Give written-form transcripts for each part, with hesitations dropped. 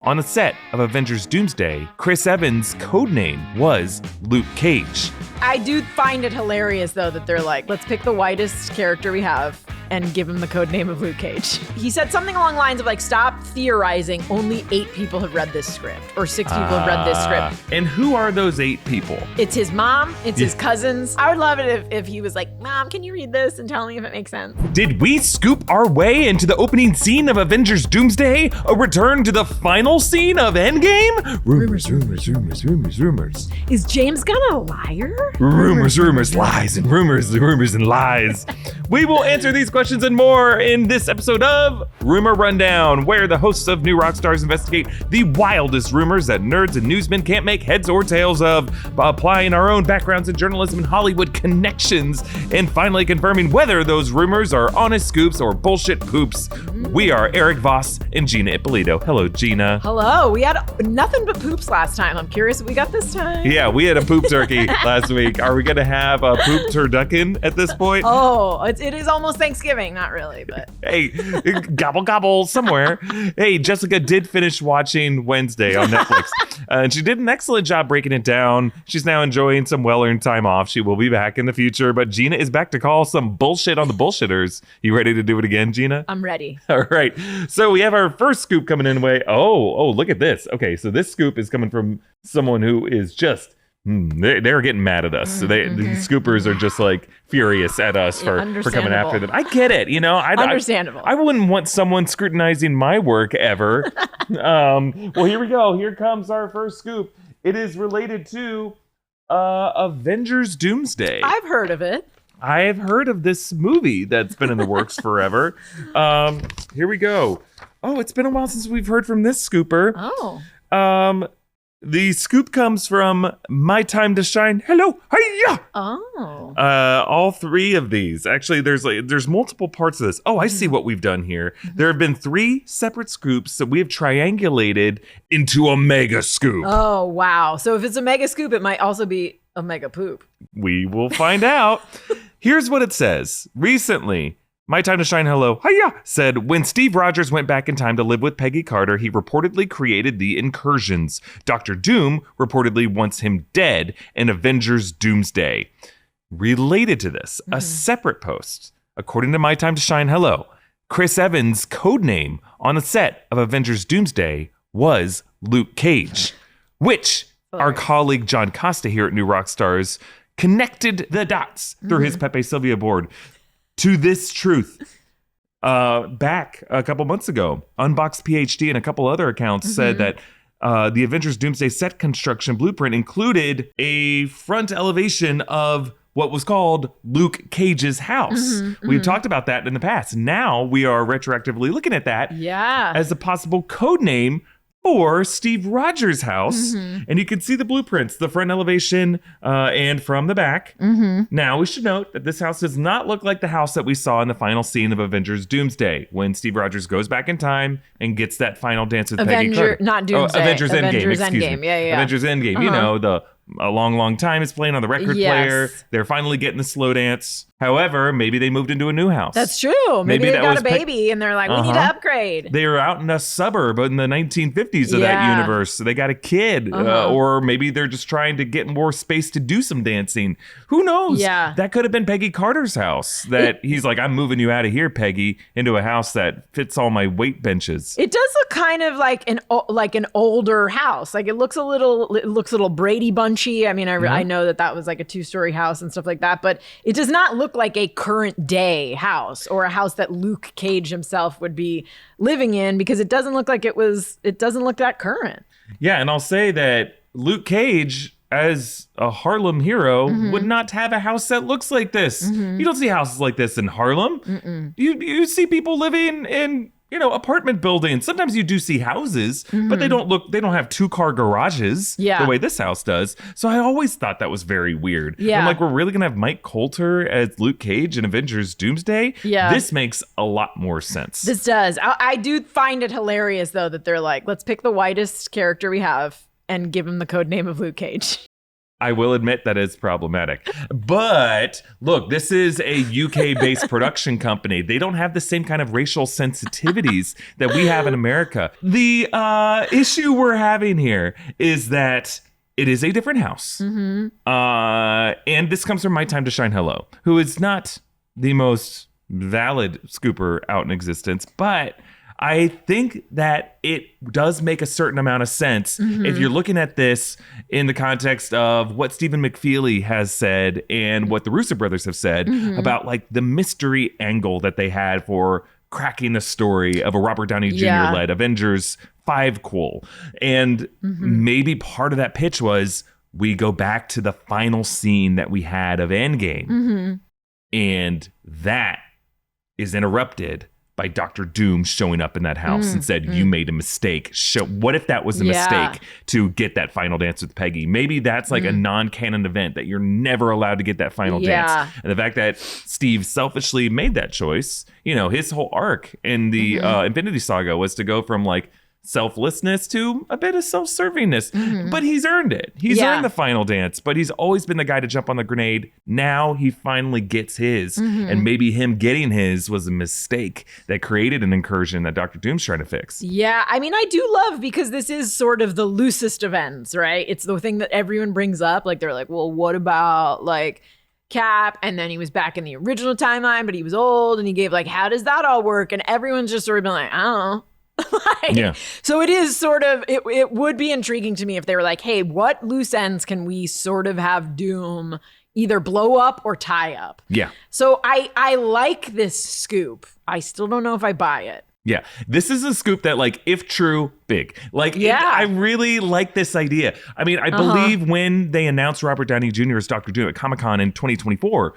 On the set of Avengers Doomsday, Chris Evans' codename was Luke Cage. I do find it hilarious, though, that they're like, let's pick the whitest character we have and give him the code name of Luke Cage. He said something along the lines of like, stop theorizing. Only 8 people have read this script, or 6 people have read this script. And who are those 8 people? It's his mom. It's his cousins. I would love it if he was like, Mom, can you read this and tell me if it makes sense? Did we scoop our way into the opening scene of Avengers Doomsday? A return to the final scene of Endgame? Rumors. Is James Gunn a liar? Rumors, lies, and rumors and lies. We will answer these questions and more in this episode of Rumor Rundown, where the hosts of New Rockstars investigate the wildest rumors that nerds and newsmen can't make heads or tails of, by applying our own backgrounds in journalism and Hollywood connections, and finally confirming whether those rumors are honest scoops or bullshit poops. We are Erik, Voss, and Gina Ippolito. Hello, Gina. Hello. We had nothing but poops last time. I'm curious what we got this time. Yeah, we had a poop turkey last week. Are we going to have a poop turducken at this point? Oh, it is almost Thanksgiving. Not really, but. Hey, gobble, gobble somewhere. Hey, Jessica did finish watching Wednesday on Netflix. And she did an excellent job breaking it down. She's now enjoying some well-earned time off. She will be back in the future, but Gina is back to call some bullshit on the bullshitters. You ready to do it again, Gina? I'm ready. All right. So we have our first scoop coming in way. Oh, look at this. Okay, so this scoop is coming from someone who is just they're getting mad at us. So these scoopers are just like furious at us for coming after them. I get it, Understandable. I wouldn't want someone scrutinizing my work ever. Well, here we go. Here comes our first scoop. It is related to Avengers Doomsday. I've heard of it. I have heard of this movie that's been in the works forever. Here we go. Oh, it's been a while since we've heard from this scooper. Oh. The scoop comes from My Time to Shine. Hello. Hiya. Oh. All 3 of these. Actually, there's multiple parts of this. Oh, I see what we've done here. There have been 3 separate scoops that we have triangulated into a mega scoop. Oh, wow. So if it's a mega scoop, it might also be a mega poop. We will find out. Here's what it says. Recently, My Time to Shine, hello, hiya, said, when Steve Rogers went back in time to live with Peggy Carter, he reportedly created the Incursions. Dr. Doom reportedly wants him dead in Avengers Doomsday. Related to this, a separate post, according to My Time to Shine, hello, Chris Evans' codename on the set of Avengers Doomsday was Luke Cage, which our colleague John Costa here at New Rockstars connected the dots through his Pepe Sylvia board to this truth. Back a couple months ago, Unboxed PhD and a couple other accounts said that the Avengers Doomsday set construction blueprint included a front elevation of what was called Luke Cage's house. We've talked about that in the past. Now we are retroactively looking at that as a possible code name for Steve Rogers' house. And you can see the blueprints, the front elevation and from the back. Now, we should note that this house does not look like the house that we saw in the final scene of Avengers Doomsday, when Steve Rogers goes back in time and gets that final dance with Peggy Carter. Not Doomsday. Avengers Endgame, Avengers excuse Endgame. me. Yeah. Avengers Endgame, a long time is playing on the record player. They're finally getting the slow dance. However, maybe they moved into a new house. That's true. Maybe they got a baby and they're like, we need to upgrade. They were out in a suburb in the 1950s of that universe. So they got a kid. Or maybe they're just trying to get more space to do some dancing. Who knows? Yeah. That could have been Peggy Carter's house. He's like, I'm moving you out of here, Peggy, into a house that fits all my weight benches. It does look kind of like an older house. Like it looks a little Brady Bunchy. I mean, I know that was like a 2-story house and stuff like that, but it does not look like a current day house or a house that Luke Cage himself would be living in, because it doesn't look that current. Yeah, and I'll say that Luke Cage, as a Harlem hero, would not have a house that looks like this. You don't see houses like this in Harlem. You see people living in apartment buildings. Sometimes you do see houses, but they don't have 2-car garages the way this house does. So I always thought that was very weird. I'm like, we're really going to have Mike Coulter as Luke Cage in Avengers Doomsday? Yeah. This makes a lot more sense. This does. I do find it hilarious, though, that they're like, let's pick the whitest character we have and give him the code name of Luke Cage. I will admit that is problematic. But look, this is a UK-based production company. They don't have the same kind of racial sensitivities that we have in America. The issue we're having here is that it is a different house. And this comes from My Time to Shine Hello, who is not the most valid scooper out in existence, but I think that it does make a certain amount of sense if you're looking at this in the context of what Stephen McFeely has said and what the Russo brothers have said about like the mystery angle that they had for cracking the story of a Robert Downey Jr. led Avengers 5-quel. And maybe part of that pitch was we go back to the final scene that we had of Endgame. And that is interrupted by Dr. Doom showing up in that house and said, you made a mistake. What if that was a mistake to get that final dance with Peggy? Maybe that's like a non-canon event that you're never allowed to get that final dance. And the fact that Steve selfishly made that choice, you know, his whole arc in the Infinity Saga was to go from like selflessness to a bit of self-servingness, but he's earned it. He's earned the final dance, but he's always been the guy to jump on the grenade. Now he finally gets his, and maybe him getting his was a mistake that created an incursion that Dr. Doom's trying to fix. Yeah, I mean, I do love, because this is sort of the loosest of ends, right? It's the thing that everyone brings up. Like, they're like, well, what about like Cap? And then he was back in the original timeline, but he was old, and he gave like, how does that all work? And everyone's just sort of been like, I don't know. So it is sort of, it would be intriguing to me if they were like, hey, what loose ends can we sort of have Doom either blow up or tie up? So I like this scoop. I still don't know if I buy it. This is a scoop that, like, if true, big. Like, I really like this idea. I mean, I believe when they announced Robert Downey Jr. as Dr. Doom at Comic-Con in 2024,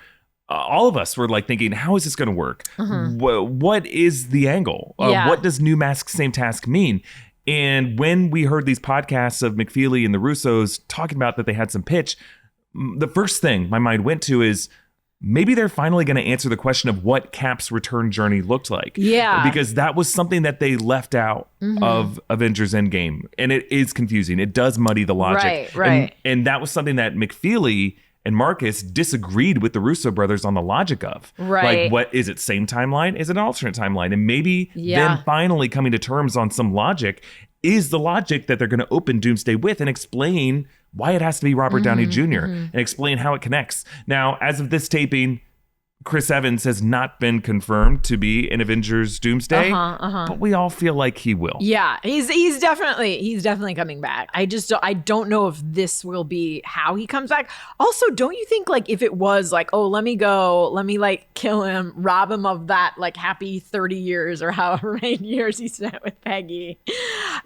all of us were like thinking, how is this going to work? What is the angle? What does new mask, same task mean? And when we heard these podcasts of McFeely and the Russos talking about that they had some pitch, the first thing my mind went to is maybe they're finally going to answer the question of what Cap's return journey looked like. Because that was something that they left out of Avengers Endgame. And it is confusing. It does muddy the logic. And that was something that McFeely and Marcus disagreed with the Russo brothers on the logic of. Like, what is it? Same timeline? Is it an alternate timeline? And maybe them finally coming to terms on some logic is the logic that they're going to open Doomsday with and explain why it has to be Robert Downey Jr. and explain how it connects. Now, as of this taping, Chris Evans has not been confirmed to be in Avengers Doomsday, but we all feel like he will. He's definitely coming back. I don't know if this will be how he comes back. Also, don't you think, like, if it was like, oh, let me like kill him, rob him of that like happy 30 years or however many years he spent with Peggy,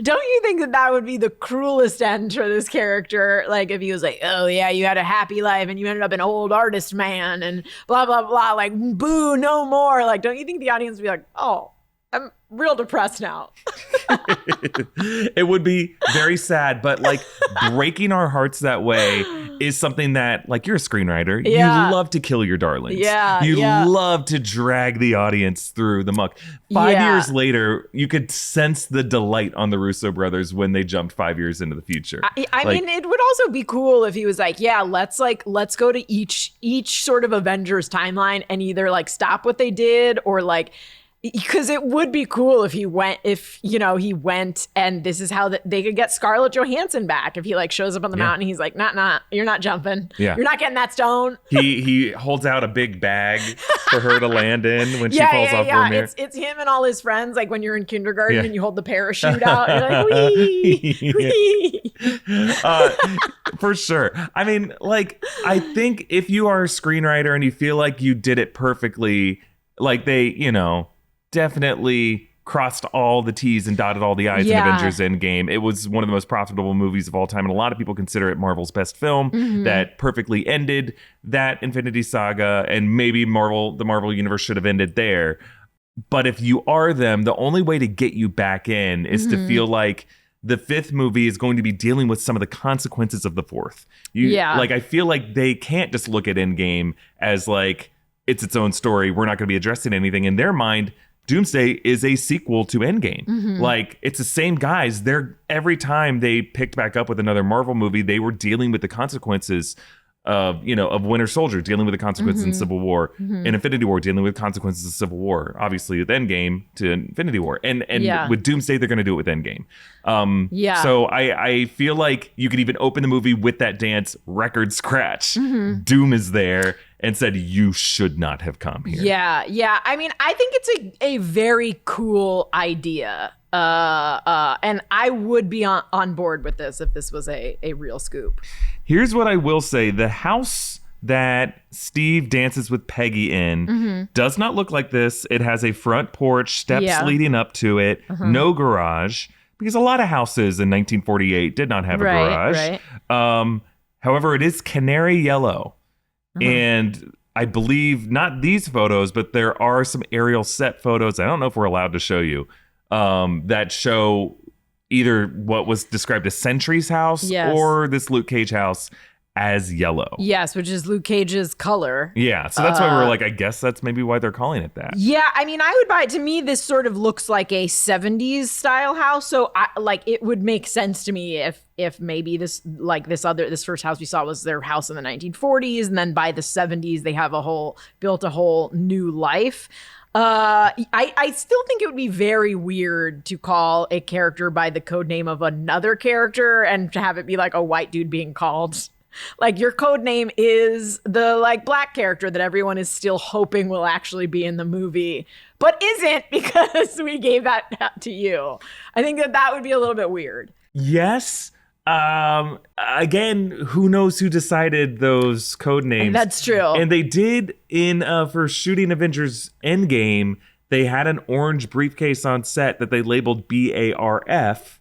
don't you think that would be the cruelest end for this character? Like, if he was like, oh yeah, you had a happy life and you ended up an old artist man and blah blah blah, like, boo, no more. Like, don't you think the audience would be like, oh, I'm real depressed now? It would be very sad, but like breaking our hearts that way is something that, like, you're a screenwriter. You love to kill your darlings. You love to drag the audience through the muck. 5 years later, you could sense the delight on the Russo brothers when they jumped 5 years into the future. I mean, it would also be cool if he was like, yeah, let's go to each sort of Avengers timeline and either like stop what they did or like, because it would be cool if he went and this is how they could get Scarlett Johansson back. If he like shows up on the mountain, he's like, nah, you're not jumping. You're not getting that stone. He holds out a big bag for her to land in when she falls off her mirror. It's him and all his friends, like when you're in kindergarten and you hold the parachute out. You're like, wee, wee. For sure. I mean, like, I think if you are a screenwriter and you feel like you did it perfectly, like they, definitely crossed all the T's and dotted all the I's in Avengers Endgame. It was one of the most profitable movies of all time, and a lot of people consider it Marvel's best film that perfectly ended that Infinity Saga, and maybe the Marvel Universe should have ended there. But if you are them, the only way to get you back in is to feel like the fifth movie is going to be dealing with some of the consequences of the fourth. Like, I feel like they can't just look at Endgame as like, it's its own story. We're not going to be addressing anything. In their mind, Doomsday is a sequel to Endgame. Like, it's the same guys. Every time they picked back up with another Marvel movie, they were dealing with the consequences of Winter Soldier, dealing with the consequences in Civil War, and Infinity War, dealing with consequences of Civil War. Obviously, with Endgame to Infinity War, and with Doomsday, they're going to do it with Endgame. So I feel like you could even open the movie with that dance, record scratch. Doom is there and said, "You should not have come here." Yeah. I mean, I think it's a very cool idea. And I would be on board with this if this was a real scoop. Here's what I will say. The house that Steve dances with Peggy in does not look like this. It has a front porch, steps leading up to it, no garage, because a lot of houses in 1948 did not have a garage. Right. However, it is canary yellow. And I believe not these photos, but there are some aerial set photos. I don't know if we're allowed to show you. That show either what was described as Sentry's house or this Luke Cage house as yellow. Yes, which is Luke Cage's color. Yeah, so that's why we're like, I guess that's maybe why they're calling it that. Yeah, I mean, I would buy it. To me, this sort of looks like a 70s style house. So it would make sense to me if maybe this first house we saw was their house in the 1940s, and then by the 70s they have built a whole new life. I still think it would be very weird to call a character by the code name of another character and to have it be like a white dude being called. Like, your code name is the black character that everyone is still hoping will actually be in the movie, but isn't because we gave that to you. I think that would be a little bit weird. Yes. Again, who knows who decided those code names? That's true. And they did for shooting Avengers Endgame, they had an orange briefcase on set that they labeled BARF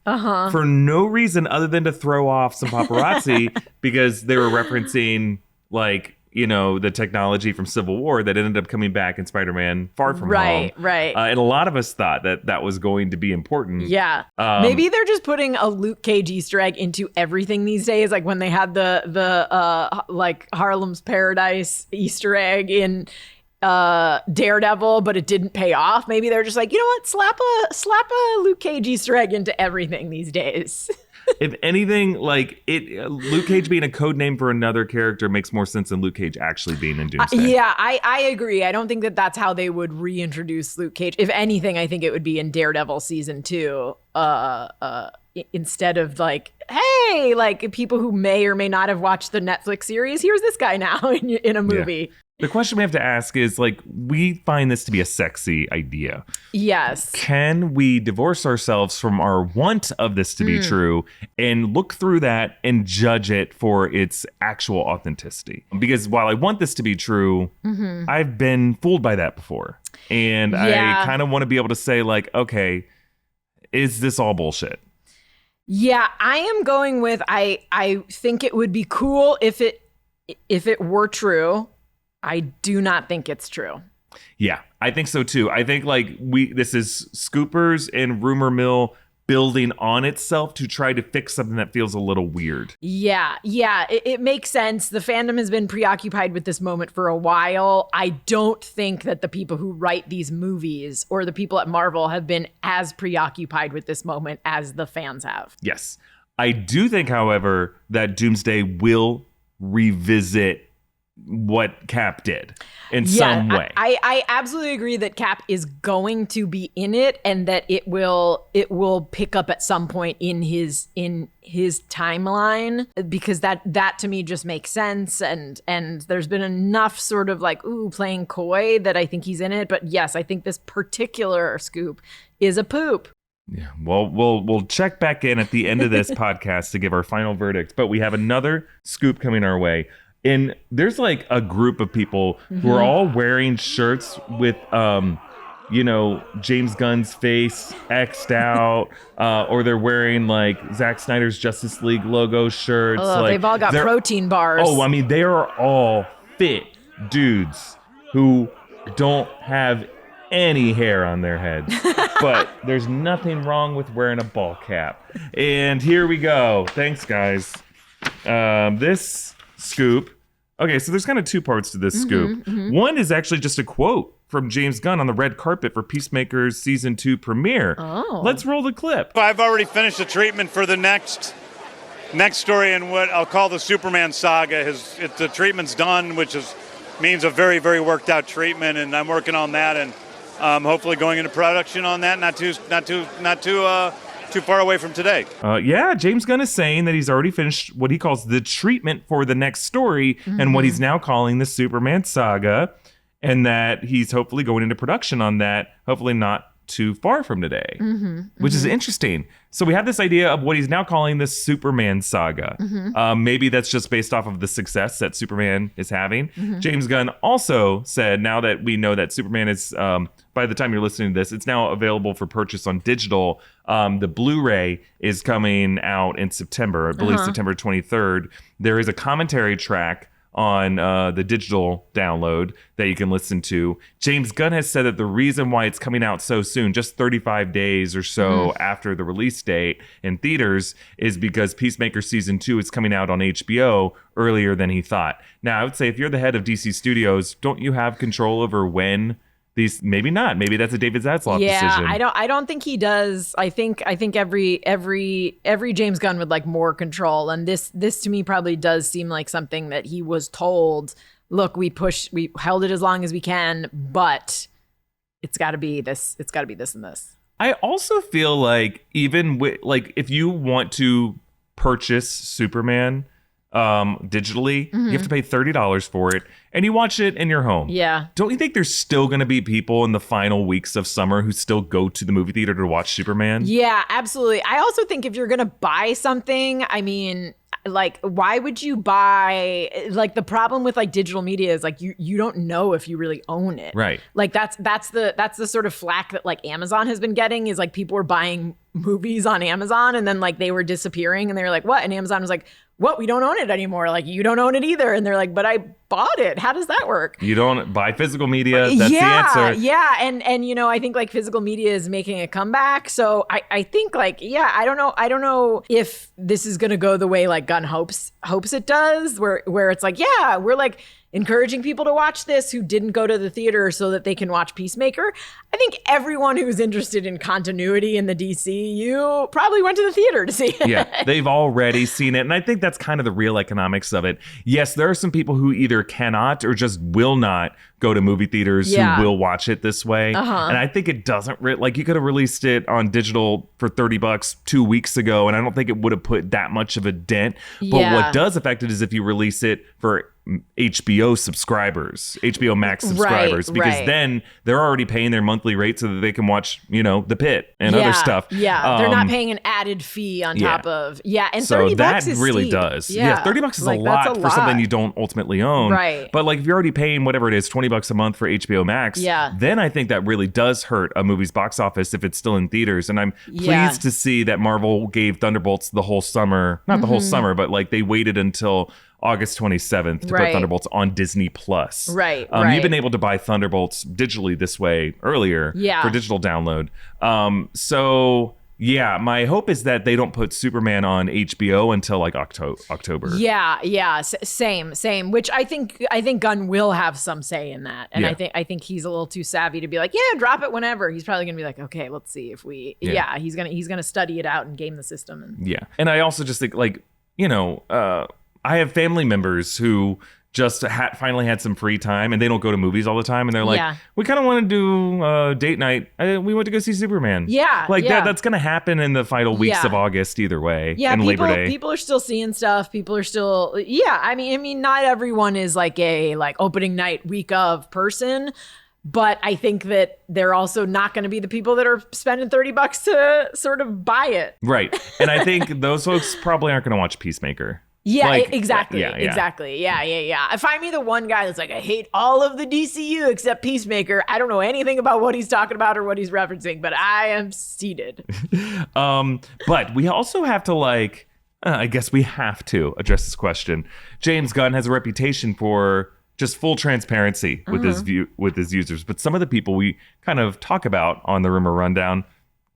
for no reason other than to throw off some paparazzi because they were referencing the technology from Civil War that ended up coming back in Spider-Man Far From Home. Right. And a lot of us thought that was going to be important. Yeah. Maybe they're just putting a Luke Cage Easter egg into everything these days. Like when they had the Harlem's Paradise Easter egg in Daredevil, but it didn't pay off. Maybe they're just like, you know what? Slap a Luke Cage Easter egg into everything these days. If anything, Luke Cage being a code name for another character makes more sense than Luke Cage actually being in Doomsday. I agree. I don't think that's how they would reintroduce Luke Cage. If anything, I think it would be in Daredevil season 2. Instead of hey, people who may or may not have watched the Netflix series, here's this guy now in a movie. Yeah. The question we have to ask is, we find this to be a sexy idea. Yes. Can we divorce ourselves from our want of this to be true and look through that and judge it for its actual authenticity? Because while I want this to be true, I've been fooled by that before. And I kind of want to be able to say, okay, is this all bullshit? Yeah, I am going with, I think it would be cool if it were true. I do not think it's true. Yeah, I think so too. I think this is scoopers and rumor mill building on itself to try to fix something that feels a little weird. Yeah, it makes sense. The fandom has been preoccupied with this moment for a while. I don't think that the people who write these movies or the people at Marvel have been as preoccupied with this moment as the fans have. Yes. I do think, however, that Doomsday will revisit what Cap did in some way. I absolutely agree that Cap is going to be in it and that it will pick up at some point in his timeline, because that to me just makes sense, and there's been enough sort of playing coy that I think he's in it. But yes, I think this particular scoop is a poop. Yeah, well, we'll check back in at the end of this podcast to give our final verdict, but we have another scoop coming our way. And there's a group of people who are all wearing shirts with, James Gunn's face X'd out, or they're wearing Zack Snyder's Justice League logo shirts. They've all got protein bars. Oh, I mean, they are all fit dudes who don't have any hair on their heads, but there's nothing wrong with wearing a ball cap. And here we go. Thanks, guys. This scoop Okay, so there's kind of two parts to this scoop. One is actually just a quote from James Gunn on the red carpet for Peacemaker's season 2 premiere. Oh. Let's roll the clip. I've already finished the treatment for the next story in what I'll call the Superman saga. The treatment's done, which means a very, very worked out treatment, and I'm working on that, and hopefully going into production on that. Not too far away from today. Yeah, James Gunn is saying that he's already finished what he calls the treatment for the next story and what he's now calling the Superman saga, and that he's hopefully going into production on that, hopefully not too far from today, which is interesting. So we have this idea of what he's now calling the Superman saga. Maybe that's just based off of the success that Superman is having. James Gunn also said, now that we know that Superman is, by the time you're listening to this, it's now available for purchase on digital. The Blu-ray is coming out in September, I believe September 23rd. There is a commentary track on the digital download that you can listen to. James Gunn has said that the reason why it's coming out so soon, just 35 days or so after the release date in theaters, is because Peacemaker Season 2 is coming out on HBO earlier than he thought. Now, I would say if you're the head of DC Studios, don't you have control over when these? Maybe not. Maybe that's a David Zaslav decision. I don't think he does. I think every James Gunn would like more control, and this to me probably does seem like something that he was told. Look, we held it as long as we can, but it's got to be this. It's got to be this and this. I also feel like even with if you want to purchase Superman digitally, you have to pay $30 for it, and you watch it in your home. Yeah. Don't you think there's still going to be people in the final weeks of summer who still go to the movie theater to watch Superman? Yeah, absolutely. I also think if you're going to buy something, I mean, like, why would you buy, like, the problem with like digital media is like you don't know if you really own it. Right. Like that's the sort of flack that like Amazon has been getting, is like people were buying movies on Amazon and then like they were disappearing and they were like, what? And Amazon was like, what? We don't own it anymore. Like, you don't own it either. And they're like, but I bought it. How does that work? You don't buy physical media. That's the answer. Yeah. And you know, I think like physical media is making a comeback. So I think like, yeah, I don't know if this is going to go the way like Gunn hopes it does, where it's like, yeah, we're like encouraging people to watch this who didn't go to the theater so that they can watch Peacemaker. I think everyone who's interested in continuity in the DCU probably went to the theater to see it. Yeah, they've already seen it. And I think that's kind of the real economics of it. Yes, there are some people who either cannot or just will not go to movie theaters who will watch it this way. And I think it doesn't, like, you could have released it on digital for $30 2 weeks ago, and I don't think it would have put that much of a dent. But what does affect it is if you release it for HBO subscribers, HBO Max subscribers, because then they're already paying their monthly rate so that they can watch, you know, The Pit and other stuff. Yeah, they're not paying an added fee on top of, and so $30 that is really steep. does. Yeah, $30 is like, a lot for something you don't ultimately own. Right. But like if you're already paying whatever it is, $20 a month for HBO Max, then I think that really does hurt a movie's box office if it's still in theaters. And I'm pleased to see that Marvel gave Thunderbolts the whole summer, not the whole summer, but like they waited until August 27th to put Thunderbolts on Disney Plus. Right. You've been able to buy Thunderbolts digitally this way earlier for digital download. So yeah, my hope is that they don't put Superman on HBO until like October. Yeah, same. Which I think Gunn will have some say in that, and I think he's a little too savvy to be like, yeah, drop it whenever. He's probably gonna be like, okay, let's see if we. Yeah, he's gonna study it out and game the system. And I also just think like, you know, I have family members who just finally had some free time, and they don't go to movies all the time, and they're like, we kind of want to do date night. We went to go see Superman. That's going to happen in the final weeks of August either way. And Labor Day. People are still seeing stuff. People are still, I mean, not everyone is like a opening night week of person. But I think that they're also not going to be the people that are spending $30 to sort of buy it. Right. And I think those folks probably aren't going to watch Peacemaker. Yeah, exactly. Find me the one guy that's like, I hate all of the DCU except Peacemaker. I don't know anything about what he's talking about or what he's referencing, but I am seated. But we also have to I guess we have to address this question. James Gunn has a reputation for just full transparency with his users, but some of the people we kind of talk about on the Rumor Rundown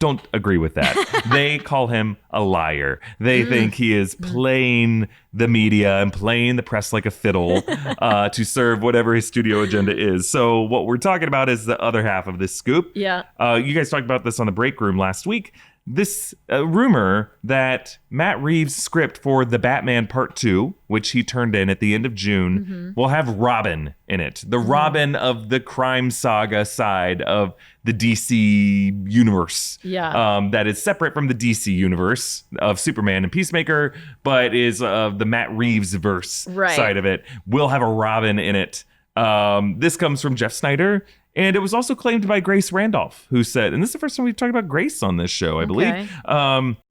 don't agree with that. They call him a liar. They think he is playing the media and playing the press like a fiddle to serve whatever his studio agenda is. So what we're talking about is the other half of this scoop. Yeah. You guys talked about this on the break room last week. This rumor that Matt Reeves' script for The Batman Part 2, which he turned in at the end of June, will have Robin in it. The Robin of the crime saga side of the DC universe. Yeah. That is separate from the DC universe of Superman and Peacemaker, but is the Matt Reeves verse side of it. Will have a Robin in it. This comes from Jeff Snyder. And it was also claimed by Grace Randolph, who said, and this is the first time we've talked about Grace on this show, I believe.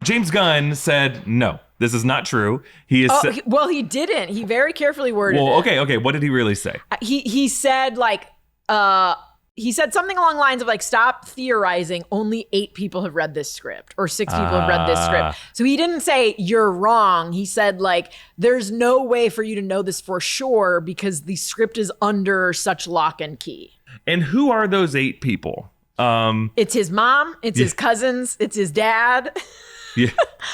James Gunn said, no, this is not true. He is. Well, he didn't. He very carefully worded it. Okay. What did he really say? He said he said something along the lines of like, stop theorizing. Only 8 people have read this script, or 6 people have read this script. So he didn't say you're wrong. He said like, there's no way for you to know this for sure because the script is under such lock and key. And who are those 8 people? It's his mom. It's his cousins. It's his dad. Yeah.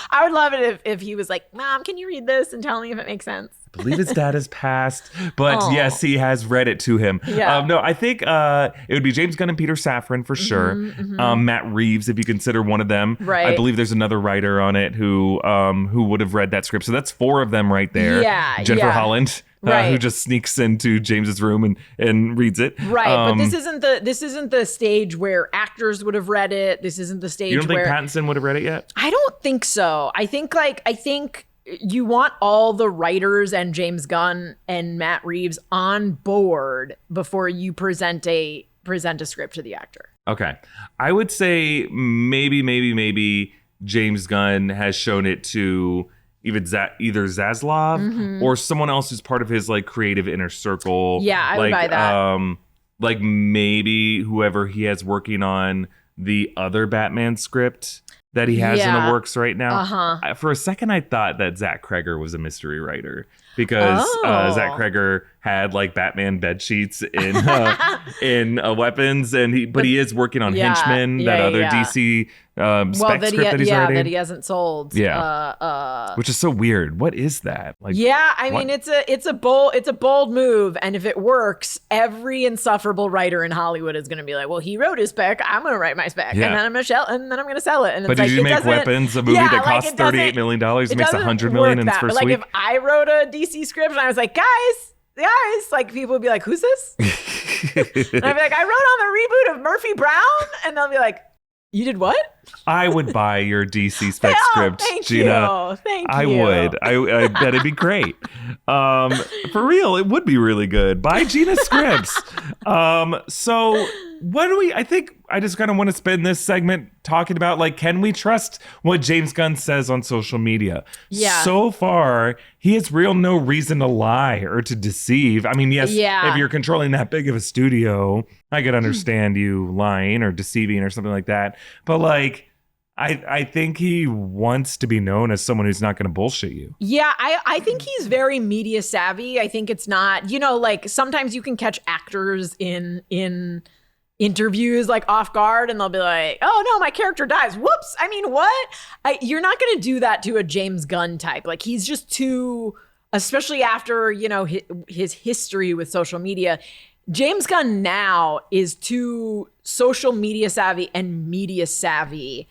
I would love it if he was like, Mom, can you read this and tell me if it makes sense? I believe his dad has passed, but yes, he has read it to him. Yeah. No, I think it would be James Gunn and Peter Safran for sure. Matt Reeves, if you consider one of them. Right. I believe there's another writer on it who would have read that script. So that's 4 of them right there. Yeah. Jennifer Holland. Right. Who just sneaks into James's room and reads it. Right, but this isn't the stage where actors would have read it. This isn't the stage You don't think where Pattinson would have read it yet? I don't think so. I think you want all the writers and James Gunn and Matt Reeves on board before you present a script to the actor. Okay. I would say maybe James Gunn has shown it to either Zaslav or someone else who's part of his like creative inner circle. Yeah, I would buy that. Like maybe whoever he has working on the other Batman script that he has in the works right now. For a second, I thought that Zach Cregger was a mystery writer because Zach Cregger had like Batman bed sheets in weapons, but he is working on Henchmen, that other DC spec script that he's writing. That he hasn't sold. Which is so weird. What is that? Like, I mean, it's a bold move, and if it works, every insufferable writer in Hollywood is going to be like, well, he wrote his spec, I'm going to write my spec, and then I'm going to sell it. And but it's did you make Weapons a movie that costs $38 million? It makes $100 million in its first week. Like if I wrote a DC script and I was like, guys, like people would be like, who's this? And I'd be like, I wrote on the reboot of Murphy Brown, and they'll be like, you did what? I would buy your DC spec script, Gina. Thank you. I would. I bet it'd be great. For real, it would be really good. Buy Gina scripts. So what do I think I just kind of want to spend this segment talking about, like, can we trust what James Gunn says on social media? Yeah. So far, he has no reason to lie or to deceive. I mean, yes, if you're controlling that big of a studio, I could understand you lying or deceiving or something like that. But like, I think he wants to be known as someone who's not going to bullshit you. Yeah, I think he's very media savvy. I think it's not, like sometimes you can catch actors in interviews like off guard and they'll be like, oh no, my character dies. Whoops. I mean, what? You're not going to do that to a James Gunn type. Like he's just too, especially after, his history with social media. James Gunn now is too social media savvy and media savvy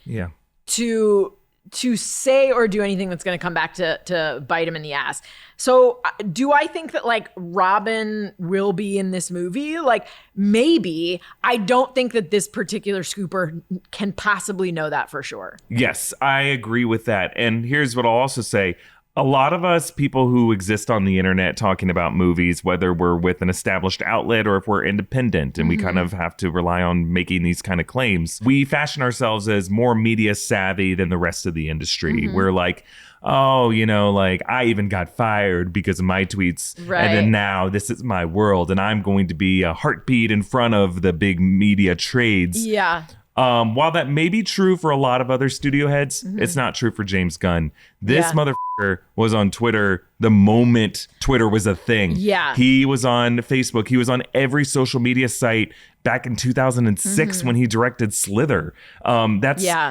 to say or do anything that's going to come back to bite him in the ass. So do I think that like Robin will be in this movie? Like maybe. I don't think that this particular scooper can possibly know that for sure. Yes, I agree with that. And here's what I'll also say. A lot of us people who exist on the internet talking about movies, whether we're with an established outlet or if we're independent and we kind of have to rely on making these kind of claims, we fashion ourselves as more media savvy than the rest of the industry. We're like, oh, like I even got fired because of my tweets. Right. And then now this is my world and I'm going to be a heartbeat in front of the big media trades. Yeah. While that may be true for a lot of other studio heads, it's not true for James Gunn. This motherfucker was on Twitter the moment Twitter was a thing. Yeah. He was on Facebook. He was on every social media site back in 2006 when he directed Slither.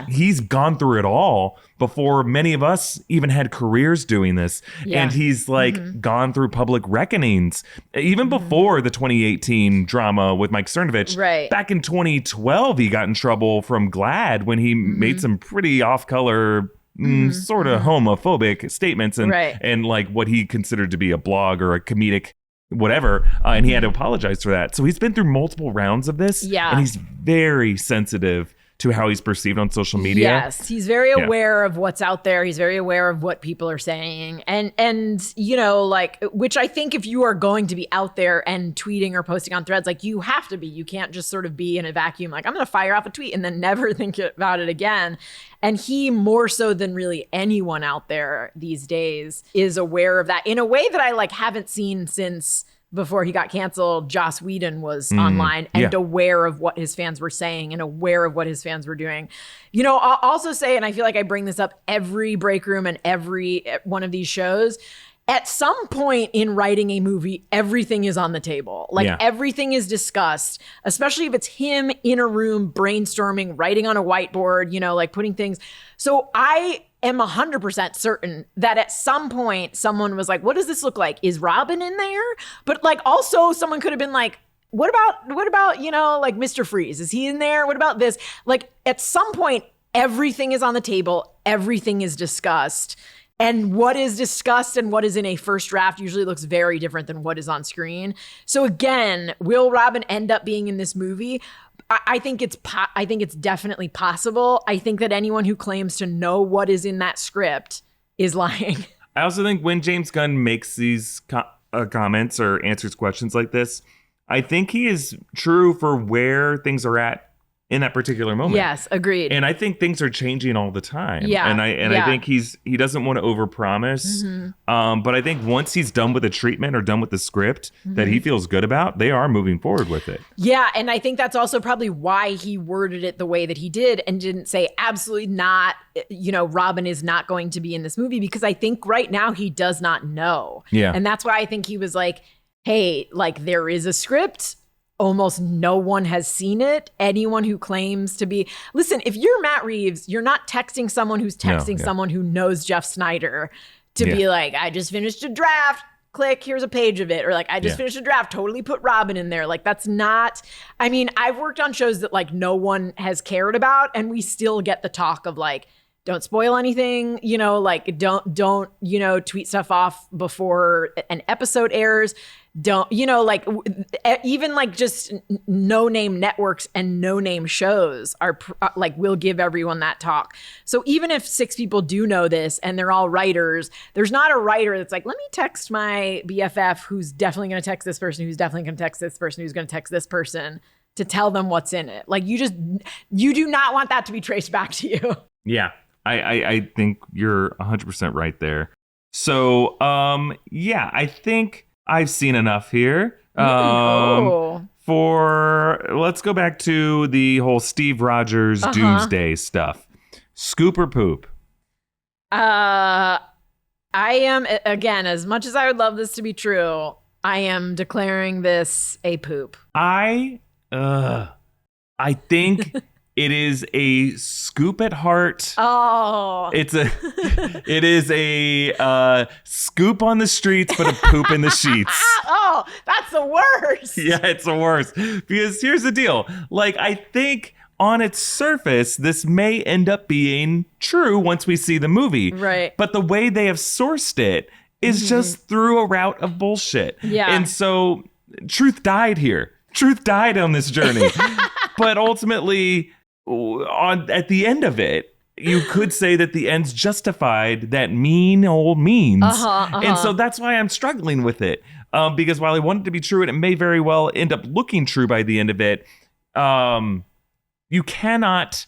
He's gone through it all before many of us even had careers doing this. Yeah. And he's like gone through public reckonings, even before the 2018 drama with Mike Cernovich. Right. Back in 2012, he got in trouble from GLAAD when he made some pretty off-color, sort of homophobic statements and like what he considered to be a blog or a comedic whatever, and he had to apologize for that. So he's been through multiple rounds of this, and he's very sensitive to how he's perceived on social media. Yes, he's very aware of what's out there. He's very aware of what people are saying. And you know, like, which I think if you are going to be out there and tweeting or posting on threads, like, you have to be. You can't just sort of be in a vacuum, like, I'm going to fire off a tweet and then never think about it again. And he, more so than really anyone out there these days, is aware of that in a way that I like haven't seen since before he got canceled. Joss Whedon was online and aware of what his fans were saying and aware of what his fans were doing. You know, I'll also say, and I feel like I bring this up every break room and every one of these shows, at some point in writing a movie, everything is on the table. Like everything is discussed, especially if it's him in a room brainstorming, writing on a whiteboard, you know, like putting things. So I am 100% certain that at some point someone was like, what does this look like? Is Robin in there? But like also someone could have been like, what about, you know, like Mr. Freeze? Is he in there? What about this? Like at some point, everything is on the table. Everything is discussed. And what is discussed and what is in a first draft usually looks very different than what is on screen. So again, will Robin end up being in this movie? I think it's definitely possible. I think that anyone who claims to know what is in that script is lying. I also think when James Gunn makes these comments or answers questions like this, I think he is true for where things are at in that particular moment. Yes, agreed. And I think things are changing all the time. Yeah. And I think he doesn't want to overpromise. But I think once he's done with the treatment or done with the script that he feels good about, they are moving forward with it. Yeah, and I think that's also probably why he worded it the way that he did and didn't say absolutely not, you know, Robin is not going to be in this movie, because I think right now he does not know. Yeah. And that's why I think he was like, hey, like there is a script. Almost no one has seen it. Anyone who claims to be... Listen, if you're Matt Reeves, you're not texting someone who's texting someone who knows Jeff Snyder to be like, I just finished a draft. Click, here's a page of it. Or like, I just finished a draft. Totally put Robin in there. Like, that's not... I mean, I've worked on shows that like no one has cared about, and we still get the talk of like, don't spoil anything, you know, like don't, you know, tweet stuff off before an episode airs. Don't, you know, like even like just no name networks and no name shows are like, will give everyone that talk. So even if 6 people do know this and they're all writers, there's not a writer that's like, let me text my BFF who's definitely going to text this person, who's definitely going to text this person, who's going to text this person to tell them what's in it. Like you do not want that to be traced back to you. Yeah. I think you're 100% right there. So, I think I've seen enough here. Let's go back to the whole Steve Rogers Doomsday stuff. Scoop or poop? I am, again, as much as I would love this to be true, I am declaring this a poop. I think it is a scoop at heart. Oh. It is a scoop on the streets, but a poop in the sheets. Oh, that's the worst. Yeah, it's the worst. Because here's the deal. Like, I think on its surface, this may end up being true once we see the movie. Right. But the way they have sourced it is just through a route of bullshit. Yeah. And so truth died here. Truth died on this journey. But ultimately, at the end of it, you could say that the end's justified that mean old means. And so that's why I'm struggling with it. Because while I want it to be true, and it may very well end up looking true by the end of it, you cannot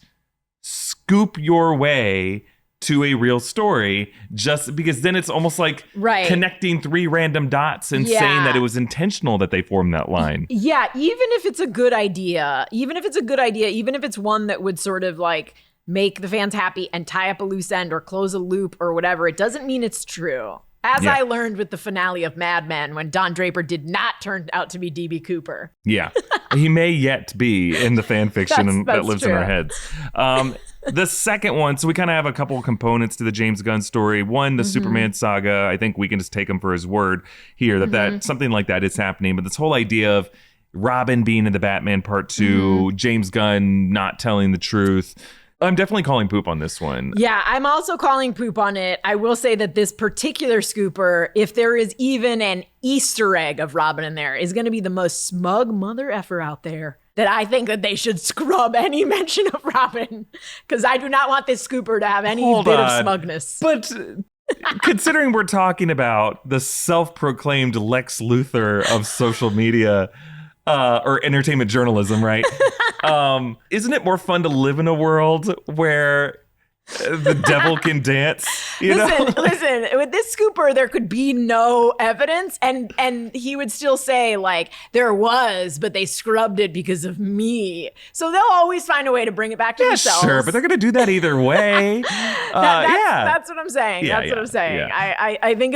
scoop your way to a real story, just because then it's almost like connecting 3 random dots and saying that it was intentional that they formed that line. Yeah, even if it's a good idea, even if it's one that would sort of like make the fans happy and tie up a loose end or close a loop or whatever, it doesn't mean it's true. As I learned with the finale of Mad Men, when Don Draper did not turn out to be D.B. Cooper. Yeah. He may yet be in the fan fiction that lives in our heads. The second one, so we kind of have a couple components to the James Gunn story. One, the Superman saga. I think we can just take him for his word here that something like that is happening. But this whole idea of Robin being in the Batman Part 2, James Gunn not telling the truth. I'm definitely calling poop on this one. Yeah, I'm also calling poop on it. I will say that this particular scooper, if there is even an Easter egg of Robin in there, is going to be the most smug mother effer out there. That I think that they should scrub any mention of Robin, because I do not want this scooper to have any bit of smugness. But considering we're talking about the self-proclaimed Lex Luthor of social media or entertainment journalism, right? Isn't it more fun to live in a world where the devil can dance? Listen, with this scooper, there could be no evidence, and he would still say, like, there was, but they scrubbed it because of me. So they'll always find a way to bring it back to themselves. Sure, but they're going to do that either way. That's what I'm saying. Yeah, that's what I'm saying. yeah. I think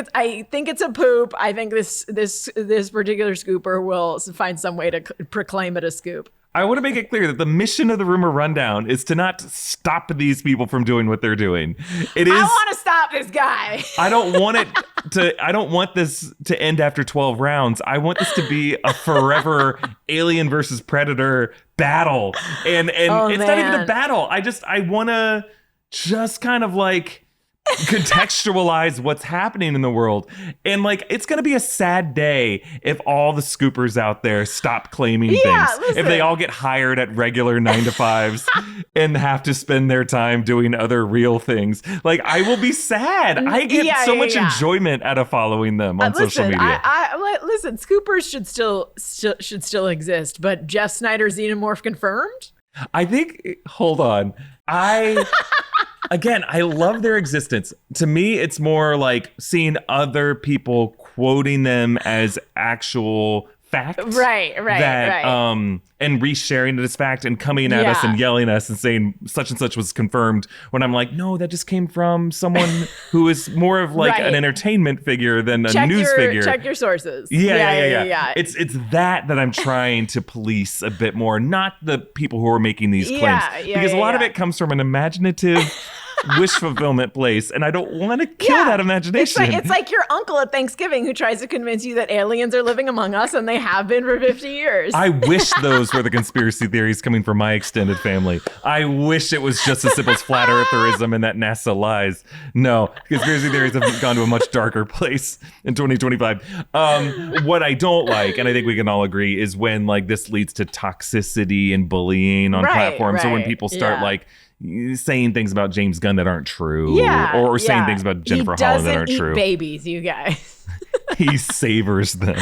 it's a poop. I think this particular scooper will find some way to proclaim it a scoop. I want to make it clear that the mission of the Rumor Rundown is to not stop these people from doing what they're doing. I want to stop this guy. I don't want this to end after 12 rounds. I want this to be a forever Alien versus Predator battle. And it's not even a battle. I want to just kind of like contextualize what's happening in the world. And like, it's going to be a sad day if all the scoopers out there stop claiming things. Listen. If they all get hired at regular 9-to-5s and have to spend their time doing other real things. Like, I will be sad. I get so much enjoyment out of following them on social media. Listen, scoopers should still exist, but Jeff Snyder Xenomorph confirmed? I think, hold on. Again, I love their existence. To me, it's more like seeing other people quoting them as actual fact. Right. And resharing it as fact and coming at us and yelling at us and saying such and such was confirmed, when I'm like, no, that just came from someone who is more of like an entertainment figure than a news figure. Check your sources. Yeah. It's that I'm trying to police a bit more, not the people who are making these claims. Because a lot of it comes from an imaginative wish fulfillment place, and I don't want to kill that imagination. It's like your uncle at Thanksgiving who tries to convince you that aliens are living among us, and they have been for 50 years. I wish those were the conspiracy theories coming from my extended family. I wish it was just as simple as flat eartherism and that NASA lies. No, conspiracy theories have gone to a much darker place in 2025. What I don't like, and I think we can all agree, is when like this leads to toxicity and bullying on platforms, or when people start like saying things about James Gunn that aren't true, or saying things about Jennifer Holland that aren't true. He doesn't eat babies, you guys. He savors them.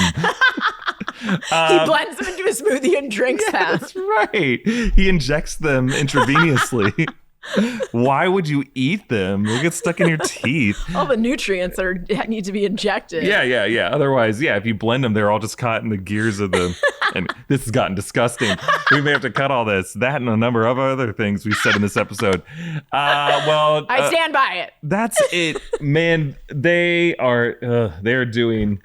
He blends them into a smoothie and drinks them. That's right. He injects them intravenously. Why would you eat them? They'll get stuck in your teeth. All the nutrients that need to be injected. Yeah. Otherwise, if you blend them, they're all just caught in the gears of the... And this has gotten disgusting. We may have to cut all this. That and a number of other things we said in this episode. I stand by it. That's it, man. They're doing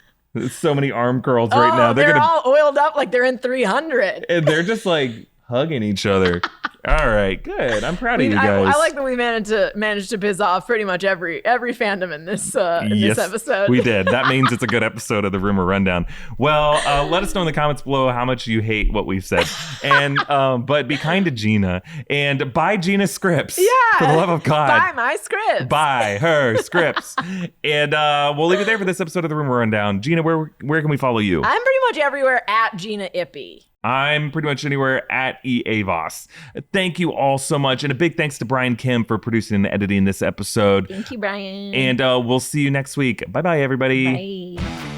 so many arm curls right now. They're all oiled up like they're in 300. And they're just like hugging each other. All right, good. I'm proud of you guys. I like that we managed to piss off pretty much every fandom in this episode. We did. That means it's a good episode of the Rumor Rundown. Well, let us know in the comments below how much you hate what we've said, and but be kind to Gina and buy Gina scripts. Yeah, for the love of God, buy my scripts. Buy her scripts, and we'll leave it there for this episode of the Rumor Rundown. Gina, where can we follow you? I'm pretty much everywhere at Gina Ippy. I'm pretty much anywhere at EA Voss. Thank you all so much. And a big thanks to Brian Kim for producing and editing this episode. Thank you, Brian. And we'll see you next week. Bye-bye, everybody. Bye.